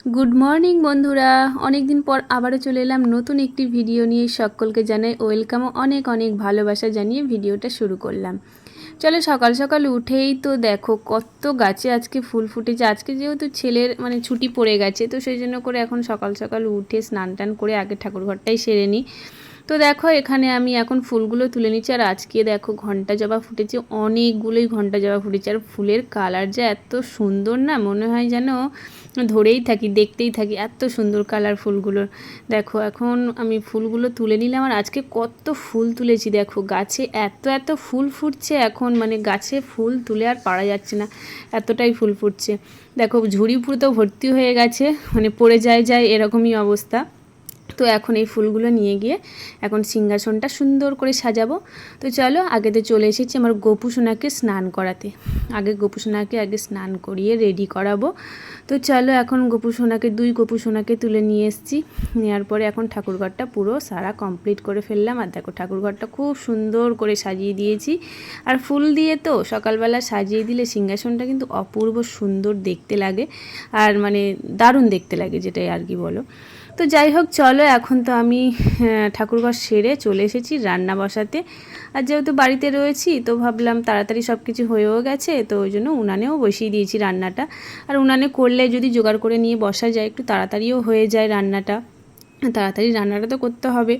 Good morning বন্ধুরা, অনেক দিন পর আবারও চলে এলাম নতুন একটি ভিডিও নিয়ে। সকলকে জানাই ওয়েলকাম, অনেক অনেক ভালোবাসা জানিয়ে ভিডিওটা শুরু করলাম। চলো, সকাল সকাল উঠেই তো দেখো কত গাছে আজকে ফুল ফুটেছে। আজকে যেহেতু ছেলের ছুটি পড়ে গেছে, তো সেই জন্য করে এখন সকাল সকাল উঠে স্নান টান করে আগে ঠাকুরঘরটাই সেরে নিই। তো দেখো এখানে আমি এখন ফুলগুলো তুলে নিচ্ছি। আর আজকে দেখো ঘন্টা জবা ফুটেছে, অনেকগুলোই ঘন্টা জবা ফুটেছে। আর ফুলের কালার যে এত সুন্দর, না মনে হয় যেন ধরেই থাকি, দেখতেই থাকি, এত সুন্দর কালার ফুলগুলোর। দেখো এখন আমি ফুলগুলো তুলে নিলাম। আর আজকে কত ফুল তুলেছি দেখো, গাছে এত এত ফুল ফুটছে এখন, গাছে ফুল তুলে আর পারা যাচ্ছে না, এতটাই ফুল ফুটছে। দেখো ঝুড়ি পুরো তো ভর্তি হয়ে গেছে, পড়ে যায় এরকমই অবস্থা। তো এখন এই ফুলগুলো নিয়ে গিয়ে এখন সিংহাসনটা সুন্দর করে সাজাবো। তো চলো, আগে তো চলে এসেছি আমার গোপু সোনাকে স্নান করাতে। আগে গোপু সোনাকে স্নান করিয়ে রেডি করাবো। তো চলো, এখন দুই গোপু সোনাকে তুলে নিয়ে এসেছি। নেওয়ার পরে এখন ঠাকুরঘরটা পুরো সারা কমপ্লিট করে ফেললাম। আর দেখো ঠাকুরঘরটা খুব সুন্দর করে সাজিয়ে দিয়েছি। আর ফুল দিয়ে তো সকালবেলা সাজিয়ে দিলে সিংহাসনটা কিন্তু অপূর্ব সুন্দর দেখতে লাগে। আর দারুণ দেখতে লাগে, যেটাই আর কি বলো। তো যাই হোক, চলো এখন তো আমি ঠাকুরঘর সেরে চলে এসেছি রান্না বসাতে। আর যেহেতু বাড়িতে রয়েছি, তো ভাবলাম তাড়াতাড়ি সব কিছু হয়েও গেছে, তো ওই জন্য উনানেও বসিয়ে দিয়েছি রান্নাটা। আর উনানে করলে যদি জোগাড় করে নিয়ে বসা যায়, একটু তাড়াতাড়িও হয়ে যায় রান্নাটা। তাড়াতাড়ি রান্নাটা তো করতে হবে,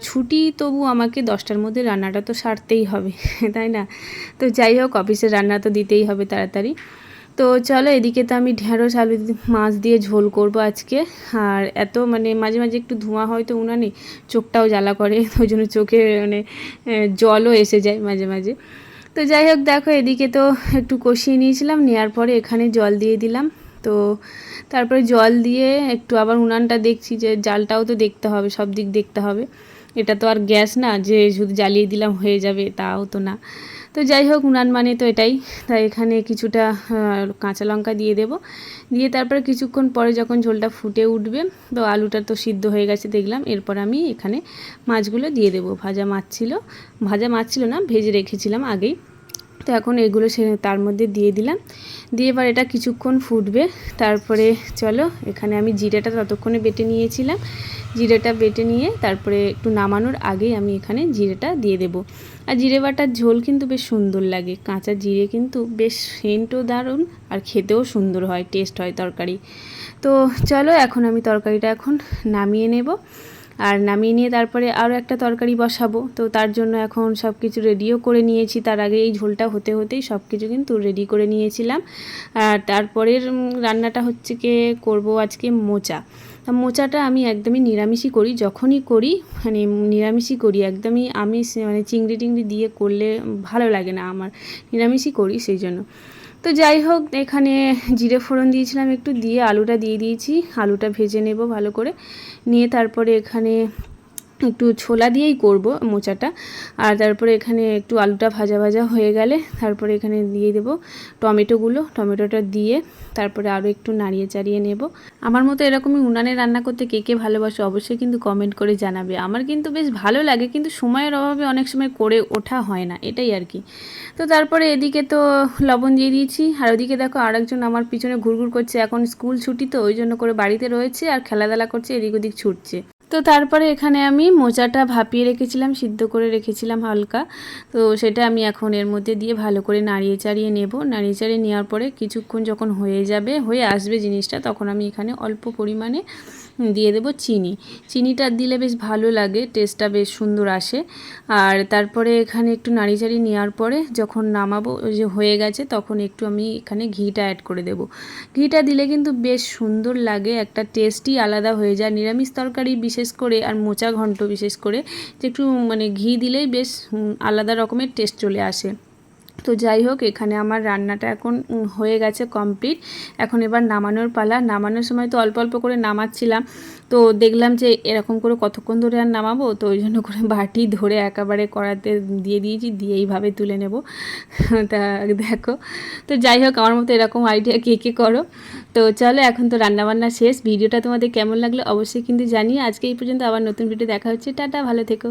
ছুটি তবু আমাকে 10টার মধ্যে রান্নাটা তো সারতেই হবে তাই না? তো যাই হোক, অফিসের রান্না তো দিতেই হবে তাড়াতাড়ি। তো চলো, এদিকে তো আমি ঢেঁড়স আলু মাছ দিয়ে ঝোল করব আজকে। আর এত মাঝে মাঝে একটু ধোঁয়া হয় তো উনানে, চোখটাও জ্বালা করে, ওই জন্য চোখে জলও এসে যায় মাঝে মাঝে। তো যাই হোক, দেখো এদিকে তো একটু কষিয়ে নিয়েছিলাম, নেওয়ার পরে এখানে জল দিয়ে দিলাম। তো তারপরে জল দিয়ে একটু আবার উনানটা দেখছি, যে জালটাও তো দেখতে হবে, সব দিক দেখতে হবে। এটা তো আর গ্যাস না যে শুধু জ্বালিয়ে দিলাম হয়ে যাবে, তাও তো না। তো যাই হোক, উনান তো এটাই। তাই এখানে কিছুটা কাঁচা লঙ্কা দিয়ে দেব। দিয়ে তারপরে কিছুক্ষণ পরে যখন ঝোলটা ফুটে উঠবে, তো আলুটা তো সিদ্ধ হয়ে গেছে দেখলাম। এরপর আমি এখানে মাছগুলো দিয়ে দেবো। ভাজা মাছ ছিল না, ভেজে রেখেছিলাম আগেই। তো এখন এগুলো তার মধ্যে দিয়ে দিলাম। দিয়ে এবার এটা কিছুক্ষণ ফুটবে। তারপরে চলো, এখানে আমি জিরেটা ততক্ষণে বেটে নিয়েছিলাম। জিরেটা বেটে নিয়ে তারপরে একটু নামানোর আগেই আমি এখানে জিরেটা দিয়ে দেব। আর জিরে বাটার ঝোল কিন্তু বেশ সুন্দর লাগে, কাঁচা জিরে কিন্তু বেশ সেন্টও দারুণ, আর খেতেও সুন্দর হয়, টেস্ট হয় তরকারি। তো চলো, এখন আমি তরকারিটা এখন নামিয়ে নেব। আর নামিয়ে নিয়ে তারপরে আরও একটা তরকারি বসাবো। তো তার জন্য এখন সব কিছু রেডিও করে নিয়েছি। তার আগে এই ঝোলটা হতে হতেই সব কিছু কিন্তু রেডি করে নিয়েছিলাম। আর তারপরের রান্নাটা হচ্ছে করব আজকে মোচা। মোচাটা আমি একদমই নিরামিষই করি, যখনই করি নিরামিষই করি একদমই। আমি চিংড়ি টিংড়ি দিয়ে করলে ভালো লাগে না আমার, নিরামিষই করি সেই জন্য। তো যাই হোক, এখানে জিরে ফোড়ন দিয়েছিলাম একটু, দিয়ে আলুটা দিয়ে দিয়েছি। আলুটা ভেজে নেব ভালো করে নিয়ে। তারপরে এখানে একটু ছোলা দিয়েই করব মোচাটা। আর তারপরে এখানে একটু আলুটা ভাজা ভাজা হয়ে গেলে তারপরে এখানে দিয়ে দেব টমেটোটা দিয়ে তারপরে আরও একটু নাড়িয়ে চাড়িয়ে নেব। আমার মতো এরকমই উনানে রান্না করতে কে কে ভালোবাসো অবশ্যই কিন্তু কমেন্ট করে জানাবে। আমার কিন্তু বেশ ভালো লাগে, কিন্তু সময়ের অভাবে অনেক সময় করে ওঠা হয় না, এটাই আর কি। তো তারপরে এদিকে তো লবণ দিয়ে দিয়েছি। আর ওদিকে দেখো আরেকজন আমার পিছনে ঘুরঘুর করছে, এখন স্কুল ছুটি তো ওই জন্য করে বাড়িতে রয়েছে আর খেলাধুলা করছে, এদিক ওদিক ছুটছে। তো তারপরে এখানে আমি মোচাটা ভাপিয়ে রেখেছিলাম, সিদ্ধ করে রেখেছিলাম হালকা। তো সেটা আমি এখন এর মধ্যে দিয়ে ভালো করে নাড়িয়ে চাড়িয়ে নেব। নাড়িয়ে চাড়িয়ে নেওয়ার পরে কিছুক্ষণ যখন হয়ে আসবে জিনিসটা, তখন আমি এখানে অল্প পরিমাণে দিয়ে দেব চিনি। চিনিটা দিলে বেশ ভালো লাগে, টেস্টটা বেশ সুন্দর আসে। আর তারপরে এখানে একটু নাড়িয়ে চাড়িয়ে নেওয়ার পরে যখন নামাবো, ওই যে হয়ে গেছে, তখন একটু আমি এখানে ঘিটা অ্যাড করে দেব। ঘিটা দিলে কিন্তু বেশ সুন্দর লাগে, একটা টেস্টই আলাদা হয়ে যায় নিরামিষ তরকারি বিশেষ করে, আর মোচা ঘন্ট বিশেষ করে, যে একটু ঘি দিলেই বেশ আলাদা রকমের টেস্ট চলে আসে। তো যাই হোক, এখানে আমার রান্নাটা এখন হয়ে গেছে কমপ্লিট। এখন এবার নামানোর পালা। নামানোর সময় তো অল্প অল্প করে নামাচ্ছিলাম, তো দেখলাম যে এরকম করে কতক্ষণ ধরে আর নামাবো, তো ওই জন্য করে বাটি ধরে একেবারে কড়াতে দিয়ে দিয়েছি, দিয়ে এইভাবে তুলে নেব। তা দেখো, তো যাই হোক, আমার মতো এরকম আইডিয়া কে কে করো। তো চলো, এখন তো রান্নাবান্না শেষ। ভিডিওটা তোমাদের কেমন লাগলো অবশ্যই কিন্তু জানিয়ে। আজকে এই পর্যন্ত, আবার নতুন ভিডিও দেখা হচ্ছে। টাটা, ভালো থেকো।